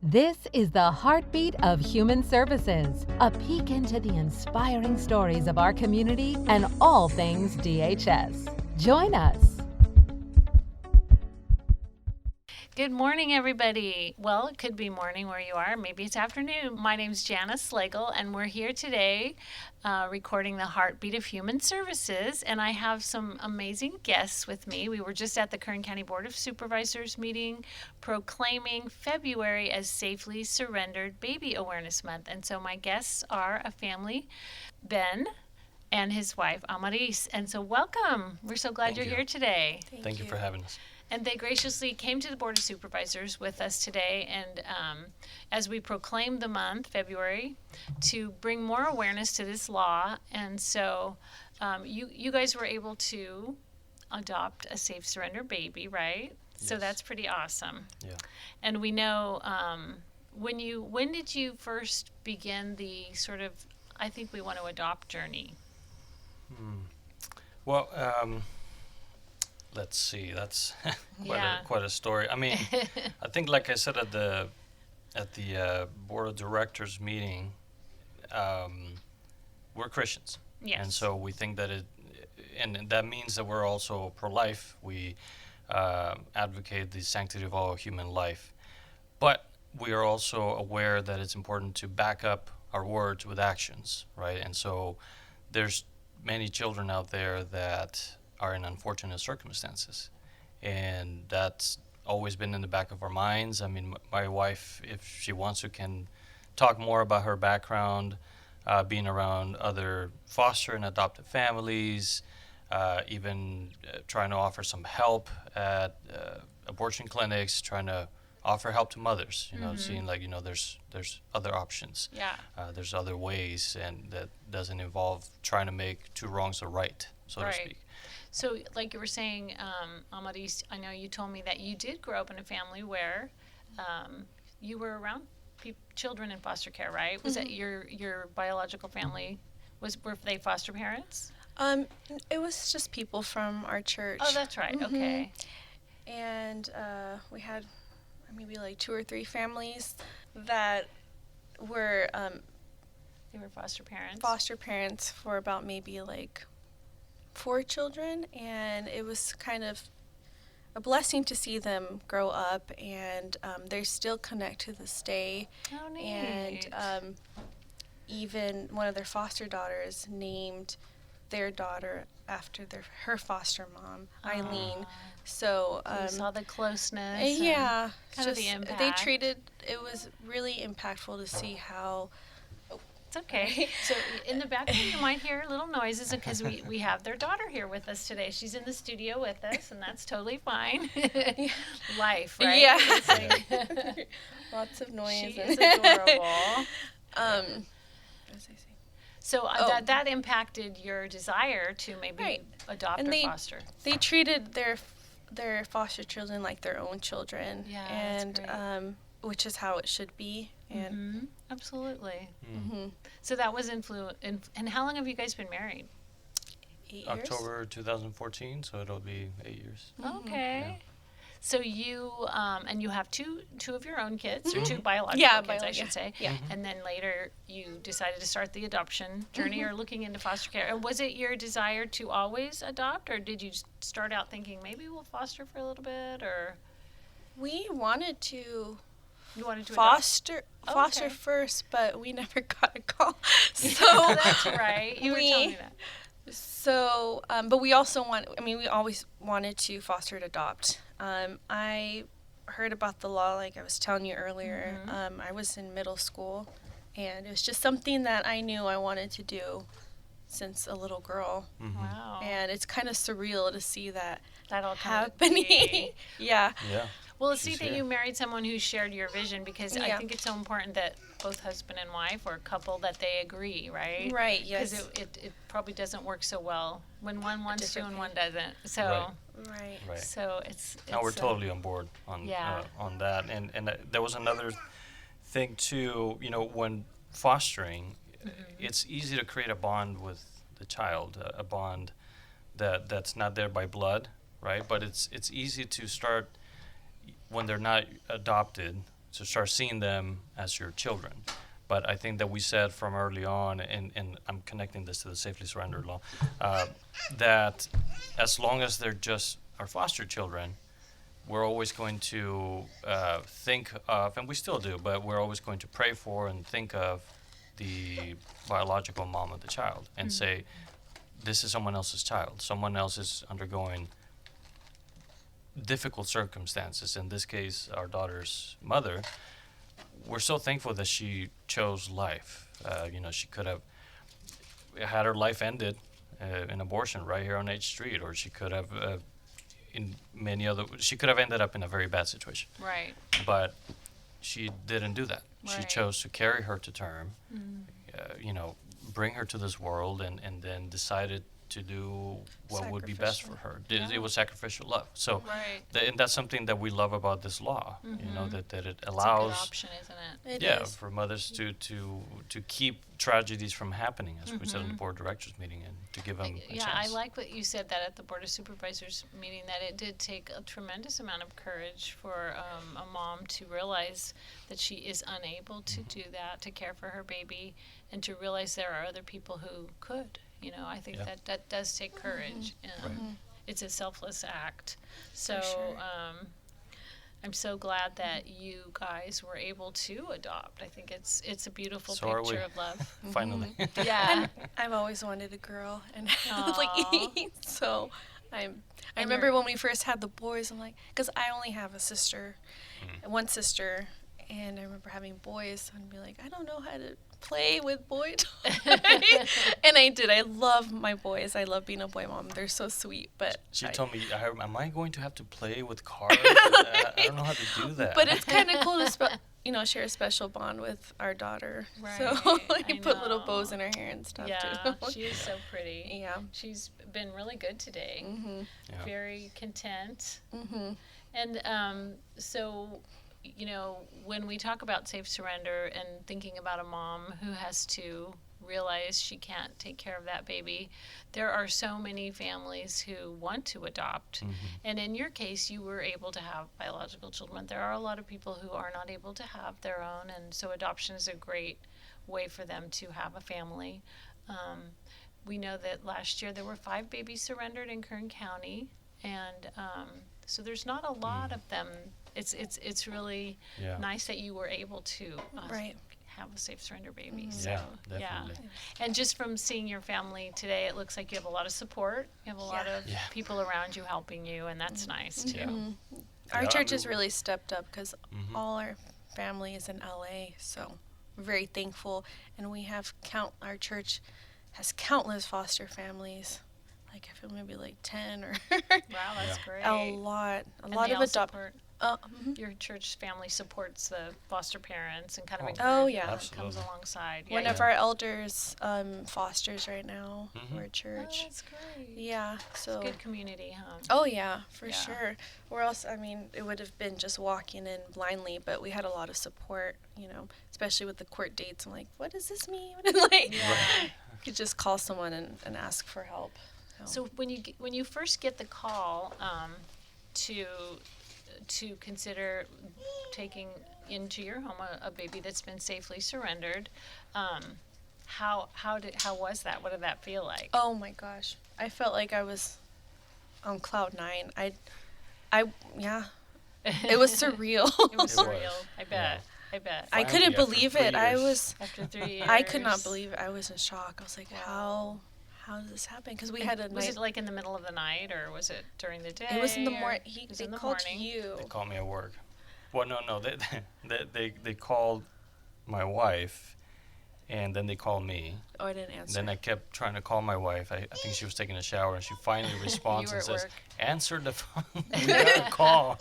This is the Heartbeat of Human Services, a peek into the inspiring stories of our community and all things DHS. Join us. Good morning, everybody. Well, it could be morning where you are. Maybe it's afternoon. My name's Janice Slagle, and we're here today recording the Heartbeat of Human Services, and I have some amazing guests with me. We were just at the Kern County Board of Supervisors meeting proclaiming February as Safely Surrendered Baby Awareness Month, and so my guests are a family, Ben and his wife, Amaris, and so welcome. We're so glad you're here today. Thank you for having us. And they graciously came to the Board of Supervisors with us today, and as we proclaimed the month, February, to bring more awareness to this law. And so you guys were able to adopt a safe surrender baby, right? Yes. So that's pretty awesome. Yeah. And we know, when did you first begin the sort of, I think we want to adopt journey? Well, let's see. That's quite a story. I mean, I think, like I said at the board of directors meeting, we're Christians, and so we think that and that means that we're also pro-life. We advocate the sanctity of all human life, but we are also aware that it's important to back up our words with actions, right? And so there's many children out there that are in unfortunate circumstances, and that's always been in the back of our minds. I mean, my wife, if she wants to, can talk more about her background, being around other foster and adoptive families, even trying to offer some help at abortion clinics, trying to offer help to mothers, seeing there's other options. Yeah. There's other ways, and that doesn't involve trying to make two wrongs a right, so to speak. So, like you were saying, Amaris, I know you told me that you did grow up in a family where you were around children in foster care, right? Was that your biological family? Were they foster parents? It was just people from our church. Oh, that's right. Mm-hmm. Okay. And we had maybe like 2 or 3 families that were they were foster parents. Foster parents for about maybe like 4 children, and it was kind of a blessing to see them grow up, and they still connect to this day. Oh, neat. And even one of their foster daughters named their daughter after her foster mom, Eileen. So you saw the closeness. Yeah, kind of the impact. It was really impactful to see how. It's okay. So in the background, you might hear little noises because we have their daughter here with us today. She's in the studio with us, and that's totally fine. Life, right? Yeah. Lots of noise. She is adorable. What was I saying? So that impacted your desire to maybe adopt or foster. They treated their foster children like their own children. Yeah, and that's great. Which is how it should be. And absolutely. Mm-hmm. So that was and how long have you guys been married? 8 years. October 2014, so it'll be 8 years. Okay. Yeah. So you and you have two of your own kids, or 2 biological kids, I should say. Yeah. And then later you decided to start the adoption journey or looking into foster care. And was it your desire to always adopt, or did you start out thinking maybe we'll foster for a little bit, or? We wanted to. You wanted to foster first, but we never got a call. So that's right. You were telling me that. So, but we also we always wanted to foster and adopt. I heard about the law, like I was telling you earlier. I was in middle school, and it was just something that I knew I wanted to do since a little girl. Mm-hmm. Wow. And it's kind of surreal to see that all happening. Yeah. Well, see that you married someone who shared your vision, because I think it's so important that both husband and wife or couple that they agree, right? Right, yes. Because it probably doesn't work so well when one wants to and one doesn't. So Right. So it's now we're totally on board on that. And there was another thing too, when fostering, it's easy to create a bond with the child, a bond that's not there by blood, right? But it's easy to start when they're not adopted, start seeing them as your children. But I think that we said from early on, and I'm connecting this to the safely surrendered law, that as long as they're just our foster children, we're always going to think of, and we still do, but we're always going to pray for and think of the biological mom of the child and say, this is someone else's child. Someone else is undergoing difficult circumstances. In this case, our daughter's mother. We're so thankful that she chose life. She could have had her life ended in abortion right here on H Street, or she could have she could have ended up in a very bad situation. Right. But she didn't do that. She Right. chose to carry her to term, bring her to this world, and then decided to do what would be best for her. It was sacrificial love. So, Right. and that's something that we love about this law. That it It's a allows good option, isn't it? It is. for mothers to keep tragedies from happening, as we said in the board of directors meeting, and to give them a Yeah, chance. I like what you said that at the Board of Supervisors meeting, that it did take a tremendous amount of courage for a mom to realize that she is unable to do that, to care for her baby, and to realize there are other people who could. I think Yeah. that does take courage. It's a selfless act. So sure. I'm so glad that you guys were able to adopt. I think it's a beautiful So are we. picture of love. Finally. Yeah. I've always wanted a girl, and Aw. so I And remember you're- when we first had the boys. I'm like, because I only have a sister, one sister, and I remember having boys and be like, I don't know how to play with boy toys. And I did. I love my boys. I love being a boy mom. They're so sweet. But She I- told me, am I going to have to play with cars? I don't know how to do that. But it's kind of cool to share a special bond with our daughter. So Right, you I put little know. bows in her hair and stuff Yeah, too. she is so pretty. Yeah. She's been really good today. Yeah. Very content. Mm-hmm. And so, when we talk about safe surrender and thinking about a mom who has to realize she can't take care of that baby, there are so many families who want to adopt. And in your case, you were able to have biological children. There are a lot of people who are not able to have their own, and so adoption is a great way for them to have a family. We know that last year there were 5 babies surrendered in Kern County, and so there's not a lot of them. It's really Yeah. nice that you were able to Right. have a safe surrender baby. So, Yeah, definitely. And just from seeing your family today, it looks like you have a lot of support. You have a lot of Yeah. people around you helping you, and that's nice too. Yeah. Our Yeah, church I has mean, really stepped up because all our family is in LA, so we're very thankful. And we have our church has countless foster families. Like I feel maybe like 10 or Wow, that's great. a lot And of they all adopt. support- Mhm. Your church family supports the foster parents and kind of Oh. encourages Oh, yeah. them, comes Absolutely. alongside. One Yeah, of our elders fosters right now for a Oh, church. that's great. Yeah, so Good community, huh? oh yeah, for Yeah. sure. Or else, I mean, it would have been just walking in blindly, but we had a lot of support, especially with the court dates. I'm like, what does this mean? Like, Yeah. you could just call someone and ask for help. So when you first get the call to consider taking into your home a baby that's been safely surrendered, how was that? What did that feel like? Oh my gosh, I felt like I was on cloud 9. Yeah, it was surreal. It was It was, surreal. I bet. I bet. I Finally, couldn't after believe 3 it. I years. was. After 3 years. I could not believe it. I was in shock. I was like, how did this happen? Because we had a Was night. it like in the middle of the night, or was it during the day? It was in the or- morning. it was They in the called morning? you. They called me at work. Well, no, they called my wife, and then they called me. Oh, I didn't answer. Then I kept trying to call my wife. I think she was taking a shower, and she finally responds were and at says, work. "Answer the phone. We got a call."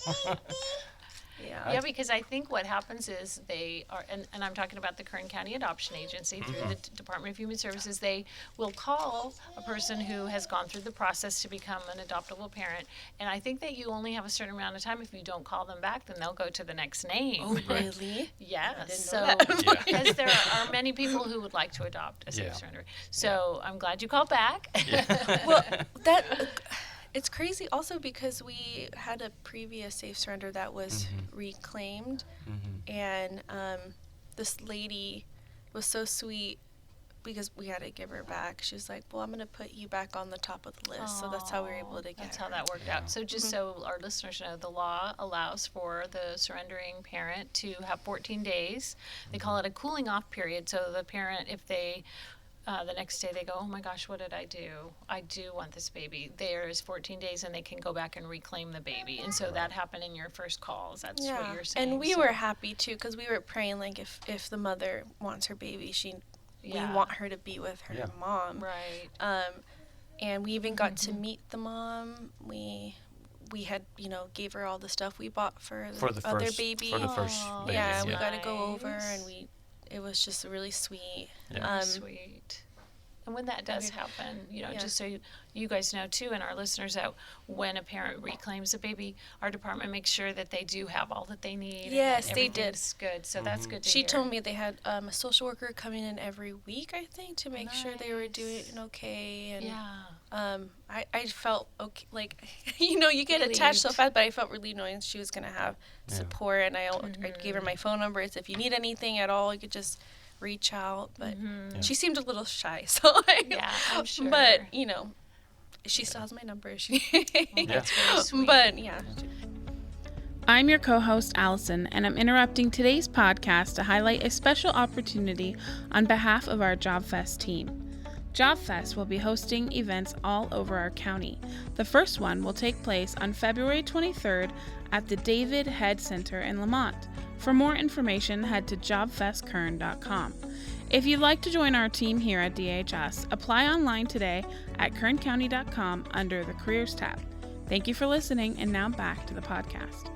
yeah. Yeah, because I think what happens is they are, and I'm talking about the Kern County Adoption Agency through the Department of Human Services, they will call a person who has gone through the process to become an adoptable parent. And I think that you only have a certain amount of time. If you don't call them back, then they'll go to the next name. Oh, really? Yes. didn't So, know that. Yeah. because there are many people who would like to adopt a safe Yeah. surrender. So I'm glad you called back. Well, that it's crazy also because we had a previous safe surrender that was reclaimed, and this lady was so sweet because we had to give her back. She was like, well, I'm going to put you back on the top of the list. So that's how we were able to get That's her. how that worked out. So just so our listeners know, the law allows for the surrendering parent to have 14 days. They call it a cooling off period. So the parent, if they, the next day they go, oh my gosh, what did I do? I do want this baby. There is 14 days and they can go back and reclaim the baby. And so that happened in your first calls. That's what you're saying. And we were happy too because we were praying like if the mother wants her baby, we want her to be with her mom. Right. And we even got to meet the mom. We had, gave her all the stuff we bought for the other baby. For the first baby. Yeah, we got to go over, and it was just really sweet. Yeah. Sweet. And when that does happen, just so you guys know too, and our listeners, that when a parent reclaims a baby, our department makes sure that they do have all that they need. Yes, and they did. Everything's good. So that's good to She hear. told me they had a social worker coming in every week, I think, to make sure they were doing okay. And I felt okay, like, you get attached so fast, but I felt really knowing she was going to have support. And I gave her my phone number. So if you need anything at all, you could just reach out. But she seemed a little shy, so I'm sure. But she still has my number. That's very sweet. But I'm your co-host Allison, and I'm interrupting today's podcast to highlight a special opportunity on behalf of our JobFest team. JobFest will be hosting events all over our county. The first one will take place on February 23rd at the David Head Center in Lamont. For more information, head to jobfestkern.com. If you'd like to join our team here at DHS, apply online today at kerncounty.com under the Careers tab. Thank you for listening, and now back to the podcast.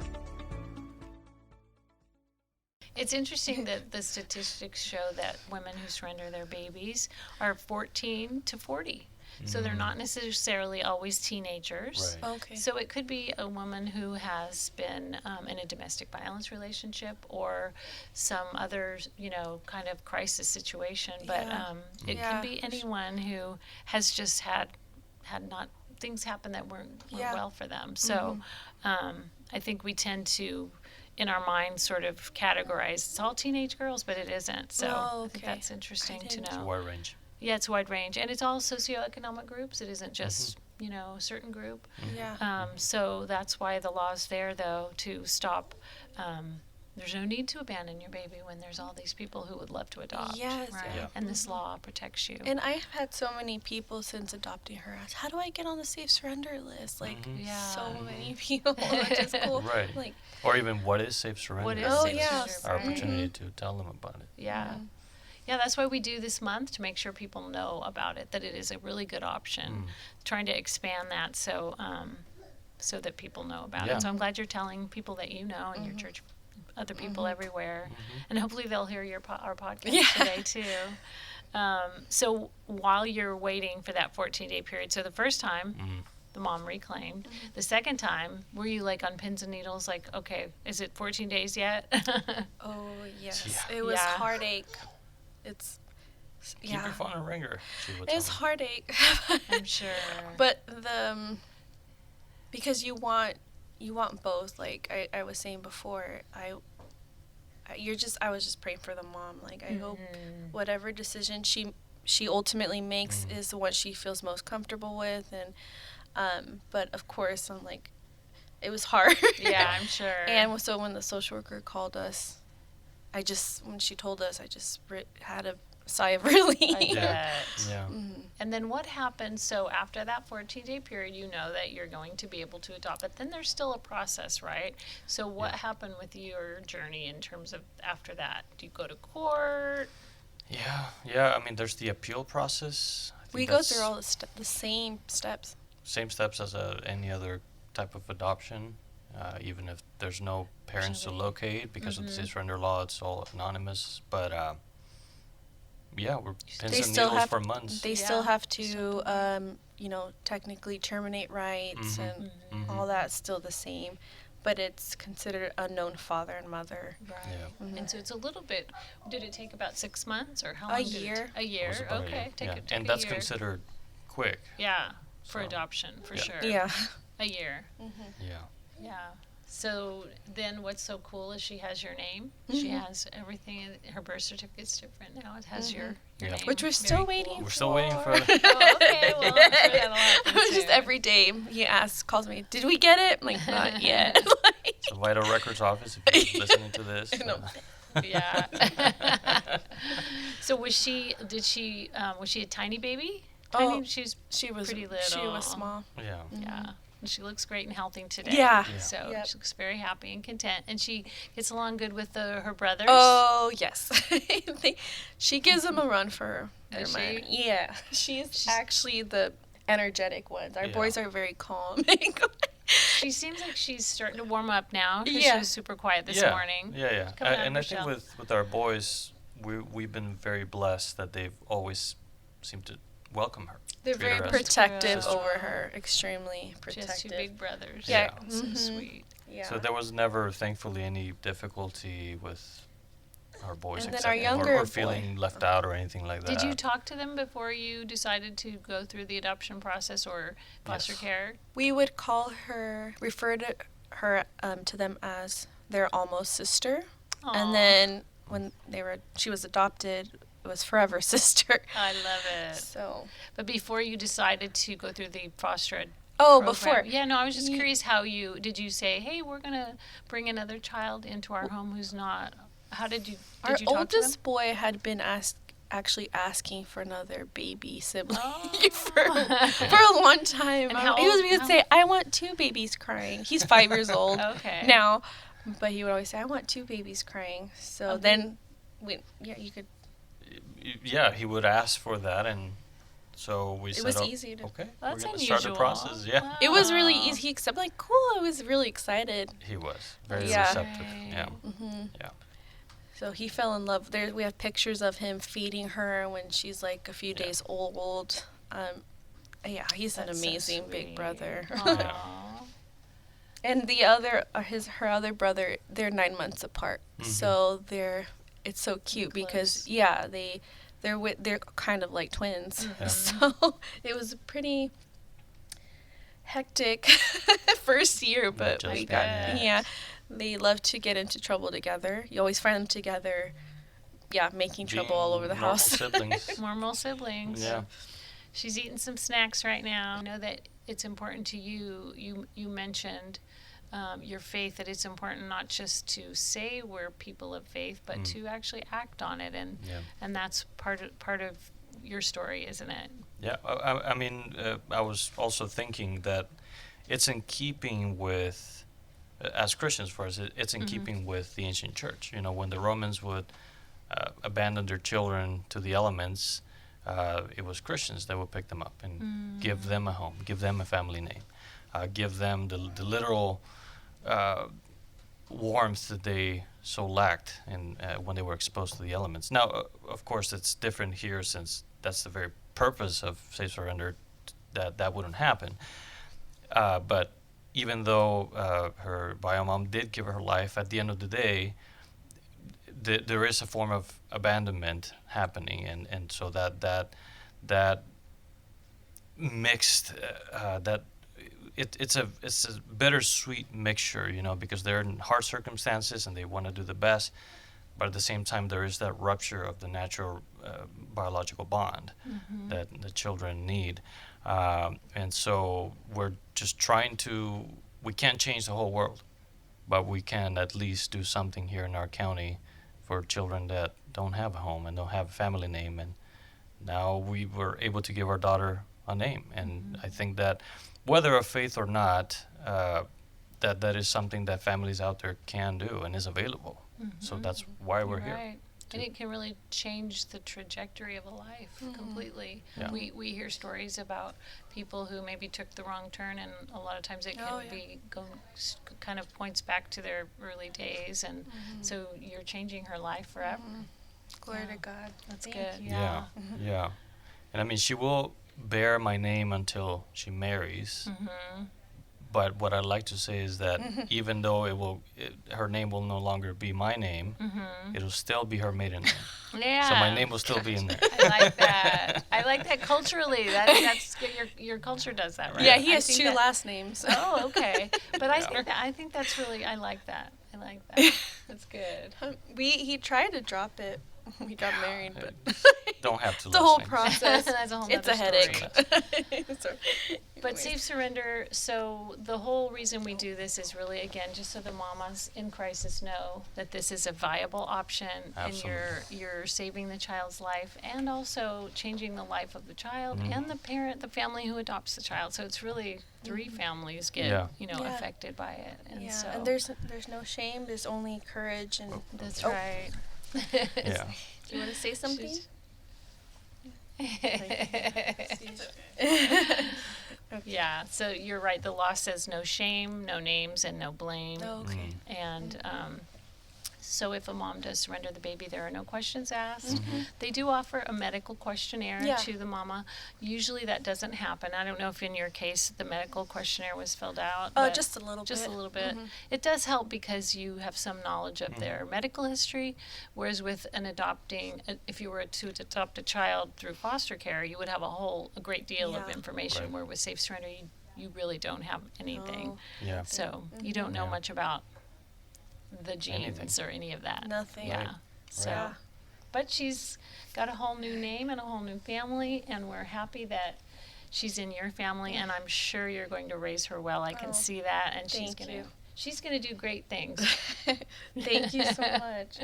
It's interesting that the statistics show that women who surrender their babies are 14 to 40. So they're not necessarily always teenagers. Right. okay. So it could be a woman who has been in a domestic violence relationship or some other, kind of crisis situation. But it can be anyone who has just had not things happen that weren't well for them. So I think we tend to, in our minds, sort of categorize it's all teenage girls, but it isn't. So I think that's interesting to know. It's a wide range. Yeah, it's a wide range, and it's all socioeconomic groups. It isn't just a certain group. Yeah. So that's why the law's there, though, to stop. There's no need to abandon your baby when there's all these people who would love to adopt. Yes. Right. Yeah. And this law protects you. And I've had so many people since adopting her ask, how do I get on the safe surrender list? Like, so many people, which is cool. Right. Like, or even what is safe surrender? What is safe surrender? Our opportunity to tell them about it. Yeah. Yeah, that's why we do this month, to make sure people know about it, that it is a really good option. Trying to expand that so that people know about it. So I'm glad you're telling people that you know in your church, other people everywhere, and hopefully they'll hear our podcast today too. So while you're waiting for that 14-day period, so the first time the mom reclaimed, the second time, were you like on pins and needles, like, okay, is it 14 days yet? oh, yes. Yeah. It was heartache. It's, Keep your phone a ringer. It's heartache. I'm sure. But because you want both. Like I was saying before, I was just praying for the mom. Like I hope whatever decision she ultimately makes is the one she feels most comfortable with. And but of course, I'm like, it was hard. Yeah, I'm sure. And so when the social worker called us, when she told us, I just had a sigh of relief. Yeah. Mm-hmm. And then what happens? So after that 14-day period, you know that you're going to be able to adopt, but then there's still a process, right? So what happened with your journey in terms of after that? Do you go to court? Yeah. I mean, there's the appeal process. We go through all the same steps. Same steps as any other type of adoption. Even if there's no parents to locate because of the safe surrender law, it's all anonymous. But we're pins and needles for months. They still have to, technically terminate rights and all that's still the same, but it's considered unknown father and mother. Right. Yeah. And so it's a little bit. Did it take about 6 months or how long? A year. A year. It was about Okay. a year. Take And that's a year. considered quick. Yeah. for adoption, for Yeah. sure. Yeah. A year. Yeah. Yeah. So then what's so cool is she has your name. She has everything. Her birth certificate's different now. It has your Yeah. name. Which we're Very still cool. waiting We're still waiting for. Oh, okay. Well, I'm sure that'll happen Just soon. every day he calls me, did we get it? I'm like, not yet. The Vital Records office, if you're listening to this. No. Yeah. So was she a tiny baby? Tiny? Oh, She's she was pretty She little. was small. Yeah. yeah. And she looks great and healthy today. Yeah. Yeah. So Yep. she looks very happy and content, and she gets along good with her brothers. Oh, yes. She gives them a run for their Does money. she? Yeah. She's actually the energetic ones. Our Yeah. boys are very calm. She seems like she's starting to warm up now. 'Cause Yeah. She was super quiet this yeah. morning. Yeah. Come on, And I think Michelle. with our boys, we've been very blessed that they've always seemed to welcome her. They're treat very her as- protective sister. over her. Extremely She has two protective. big brothers. Yeah. So Mhm. sweet. Yeah. So there was never, thankfully, any difficulty with our boys And then our accepting younger or boy- feeling left out or anything like that. Did you talk to them before you decided to go through the adoption process or foster Yes. care? We would call her, refer to her to them as their almost sister. Aw, And then when she was adopted, it was forever sister. I love it. So. But before you decided to go through the foster ed Oh, program- before. Yeah, no, I was just Ye- curious did you say, hey, we're going to bring another child into our home who's not, how did you Our talk to them? oldest boy had been actually asking for another baby sibling Oh. for a long time. And how He old- would say, I want 2 babies crying. He's 5 years old Okay. now, but he would always say, I want 2 babies crying. So Okay. then, you could. Yeah, he would ask for that, and so we It said, was "Oh, easy to. okay, That's we're going to unusual. start the process." Yeah, It was really Wow. easy. He accepted, like, cool. I was really excited. he was very Yeah. receptive. Yeah, hmm yeah. So he fell in love. We have pictures of him feeding her when she's like a few Yeah. days old. Yeah, he's an That's so amazing big sweet. brother. Aw. And her other brother, they're 9 months apart. Mhm. So it's so cute because close. they're kind of like twins. Yeah. So it was a pretty hectic first year, but just we that, got yeah. They love to get into trouble together. You always find them together, making trouble all over the Being normal house. siblings. Normal siblings. Yeah. She's eating some snacks right now. I know that it's important to you. You mentioned your faith, that it's important not just to say we're people of faith, but to actually act on it, and Yeah. and that's part of your story, isn't it? Yeah, I mean, I was also thinking that it's in keeping with, as Christians for us, it's in keeping with the ancient church. You know, when the Romans would abandon their children to the elements, it was Christians that would pick them up and give them a home, give them a family name, give them the literal warmth that they so lacked when they were exposed to the elements. Now, of course, it's different here since that's the very purpose of safe surrender, that wouldn't happen. But even though her bio mom did give her life, at the end of the day, there is a form of abandonment happening, and so that mixed that it's a bittersweet mixture, you know, because they're in hard circumstances and they want to do the best, but at the same time there is that rupture of the natural biological bond that the children need, and so we're just trying to. We can't change the whole world, but we can at least do something here in our county for children that don't have a home and don't have a family name. And now we were able to give our daughter a name, and I think that whether of faith or not, that is something that families out there can do and is available. So that's why we're here. Right. And it can really change the trajectory of a life completely. Yeah. We hear stories about people who maybe took the wrong turn, and a lot of times it can kind of points back to their early days, and so you're changing her life forever. Glory Yeah. to God. That's Thank good. you. Yeah, yeah. And I mean, she will bear my name until she marries, But what I'd like to say is that even though her name will no longer be my name, it'll still be her maiden name. Yeah. So my name will still be in there. I like that. I like that culturally. That's good. Your culture does that, right? Yeah, he I has think two last names. Oh, okay. But I think that's really, I like that. I like that. That's good. He tried to drop it when we got married, but Don't have to. the whole last names. process. That's a whole It's nother a headache. So, But anyways. Safe Surrender, so the whole reason we do this is really, again, just so the mamas in crisis know that this is a viable option Absolutely. and you're saving the child's life and also changing the life of the child and the parent, the family who adopts the child. So it's really three families get, Yeah. Yeah. affected by it. And Yeah, so and there's no shame. There's only courage and. that's Oh. right. Yeah. Do you want to say something? Yeah, so you're right. The law says no shame, no names, and no blame. Okay. And so if a mom does surrender the baby, there are no questions asked. They do offer a medical questionnaire Yeah. to the mama. Usually that doesn't happen. I don't know if in your case the medical questionnaire was filled out. Oh, but just a little just bit. a little bit. It does help because you have some knowledge of their medical history, whereas with if you were to adopt a child through foster care, you would have a great deal of Yeah. information, Right. where with Safe Surrender, you really don't have anything. Oh. Yeah. So you don't know Yeah. much about the genes Anything. or any of that. Nothing. Yeah. Right. So, Yeah. but she's got a whole new name and a whole new family, and we're happy that she's in your family, and I'm sure you're going to raise her well. I can Oh, see that, and thank you. she's gonna do great things. Thank you so much.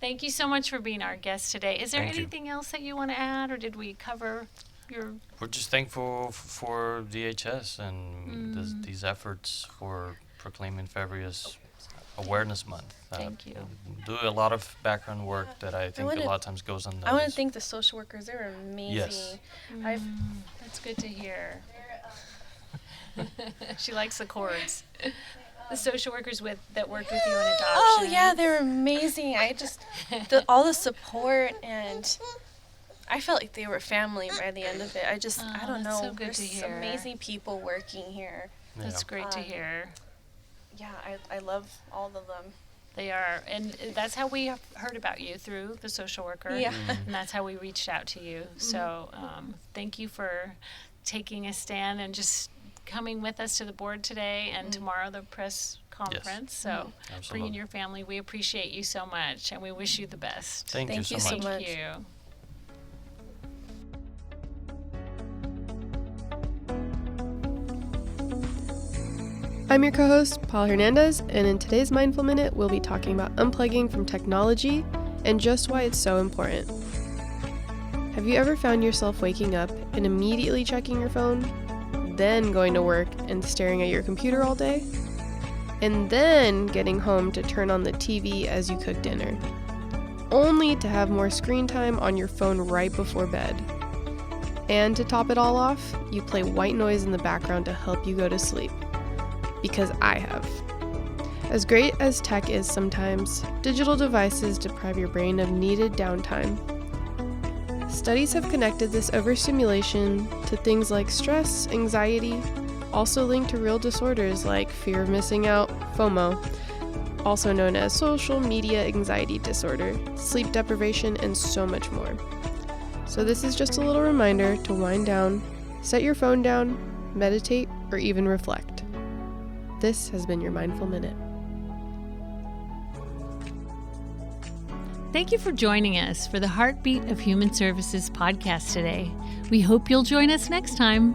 Thank you so much for being our guest today. Is there Thank you. anything else that you want to add, or did we cover your? We're just thankful for DHS and these efforts for proclaiming February as Awareness Month. Thank you. Do a lot of background work that I think wanna- a lot of times goes unnoticed. I want to thank the social workers. They were amazing. Yes. That's good to hear. She likes the chords. The social workers that worked with you in adoption. Oh yeah, they were amazing. All the support, and I felt like they were family by the end of it. I don't that's know. so good There's to hear. amazing people working here. That's Yeah. great to hear. Yeah, I love all of them. They are, and that's how we heard about you, through the social worker. Yeah. And that's how we reached out to you. So thank you for taking a stand and just coming with us to the board today and tomorrow the press conference. So bringing Absolutely. your family, we appreciate you so much, and we wish you the best. Thank you so so much. much. Thank you. I'm your co-host, Paul Hernandez, and in today's Mindful Minute, we'll be talking about unplugging from technology and just why it's so important. Have you ever found yourself waking up and immediately checking your phone, then going to work and staring at your computer all day, and then getting home to turn on the TV as you cook dinner, only to have more screen time on your phone right before bed? And to top it all off, you play white noise in the background to help you go to sleep. Because I have. As great as tech is sometimes, digital devices deprive your brain of needed downtime. Studies have connected this overstimulation to things like stress, anxiety, also linked to real disorders like fear of missing out, FOMO, also known as social media anxiety disorder, sleep deprivation, and so much more. So this is just a little reminder to wind down, set your phone down, meditate, or even reflect. This has been your Mindful Minute. Thank you for joining us for the Heartbeat of Human Services podcast today. We hope you'll join us next time.